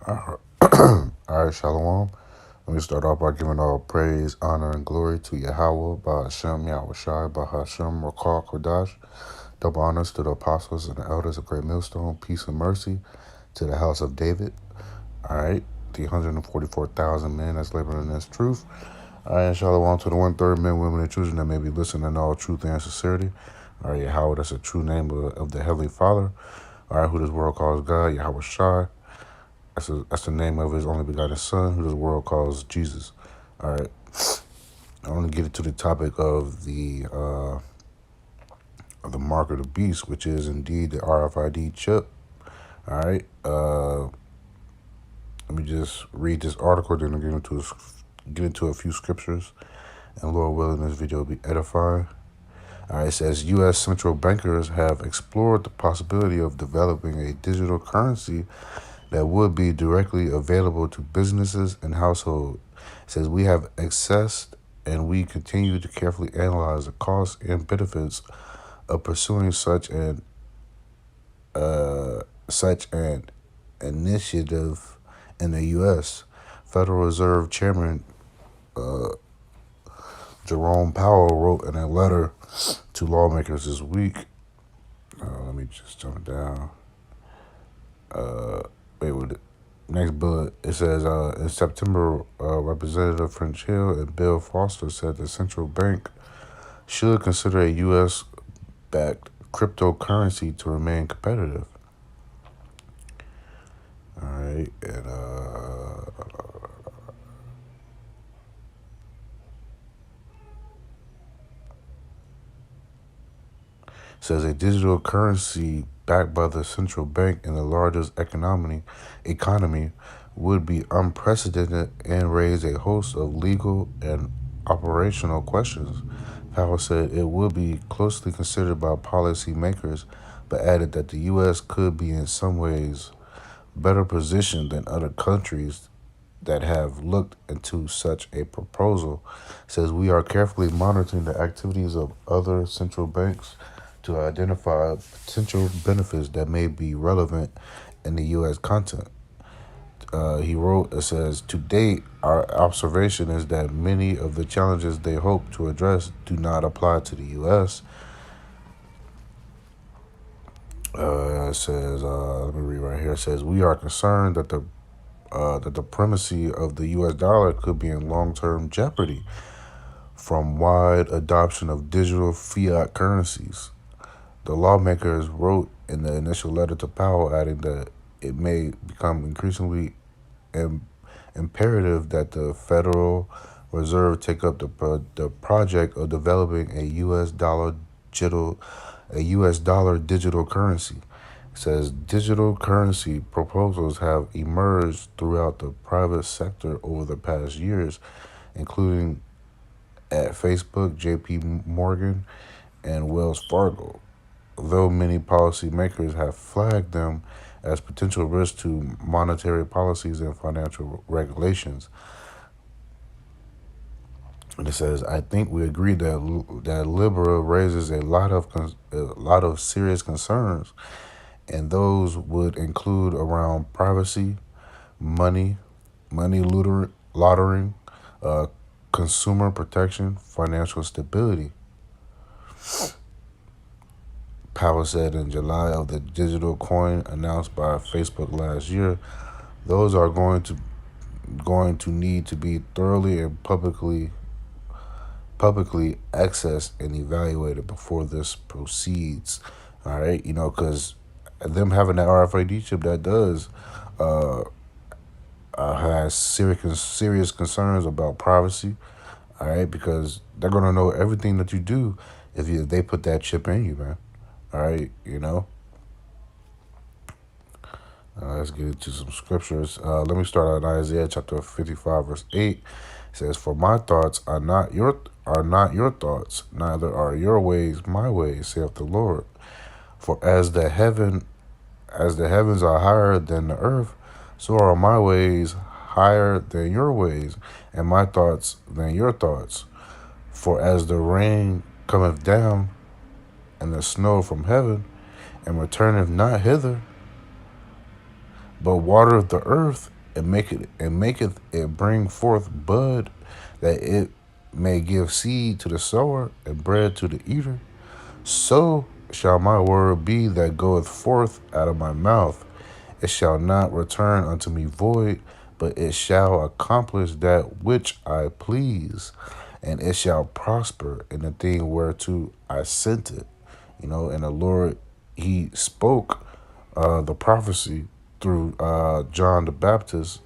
All right, Shalom. Let me start off by giving all praise, honor, and glory to Yahweh, Ba'ashem, Yahweh Shai, Bahashem, Rakal, Qadash. Double honors to the apostles and the elders of Great Millstone. Peace and mercy to the house of David. All right, the 144,000 men that's laboring in this truth. All right, and Shalom to the 1/3 men, women, and children that may be listening in all truth and sincerity. All right, Yahweh, that's a true name of the Heavenly Father. All right, who this world calls God, Yahweh Shai. That's the name of his only begotten Son, who the world calls Jesus. All right. I want to get into the topic of the mark of the beast, which is indeed the RFID chip. All right. Let me just read this article, then I'll get into a few scriptures, and Lord willing, this video will be edifying. All right. It says U.S. central bankers have explored the possibility of developing a digital currency that would be directly available to businesses and households. It says we have assessed and we continue to carefully analyze the costs and benefits of pursuing such an initiative in the U.S. Federal Reserve Chairman Jerome Powell wrote in a letter to lawmakers this week. Let me just jump down. Next bullet, it says, in September, Representative French Hill and Bill Foster said the central bank should consider a U.S.-backed cryptocurrency to remain competitive. All right, and says a digital currency backed by the central bank in the largest economy would be unprecedented and raise a host of legal and operational questions. Powell said it would be closely considered by policymakers, but added that the U.S. could be in some ways better positioned than other countries that have looked into such a proposal. Says we are carefully monitoring the activities of other central banks to identify potential benefits that may be relevant in the U.S. content. He wrote, it says, to date, our observation is that many of the challenges they hope to address do not apply to the U.S. It says, let me read right here. It says, we are concerned that the primacy of the U.S. dollar could be in long-term jeopardy from wide adoption of digital fiat currencies. The lawmakers wrote in the initial letter to Powell, adding that it may become increasingly imperative that the Federal Reserve take up the project of developing a U.S. dollar digital currency. It says digital currency proposals have emerged throughout the private sector over the past years, including at Facebook, J.P. Morgan, and Wells Fargo, though many policymakers have flagged them as potential risks to monetary policies and financial regulations. And it says, I think we agree that Libra raises a lot of serious concerns, and those would include around privacy, money laundering, consumer protection, financial stability. Powell said in July of the digital coin announced by Facebook last year, those are going to need to be thoroughly and publicly accessed and evaluated before this proceeds. All right, because them having that RFID chip, that does has serious concerns about privacy. All right, because they're gonna know everything that you do if they put that chip in you, man. All right, let's get into some scriptures. Let me start on Isaiah chapter 55, verse 8. It says, "For my thoughts are not your thoughts, neither are your ways my ways, saith the Lord. For as the heavens are higher than the earth, so are my ways higher than your ways, and my thoughts than your thoughts. For as the rain cometh down and the snow from heaven, and returneth not hither, but watereth the earth and maketh it bring forth bud, that it may give seed to the sower and bread to the eater. So shall my word be that goeth forth out of my mouth. It shall not return unto me void, but it shall accomplish that which I please, and it shall prosper in the thing whereto I sent it. And the Lord, He spoke the prophecy through John the Baptist,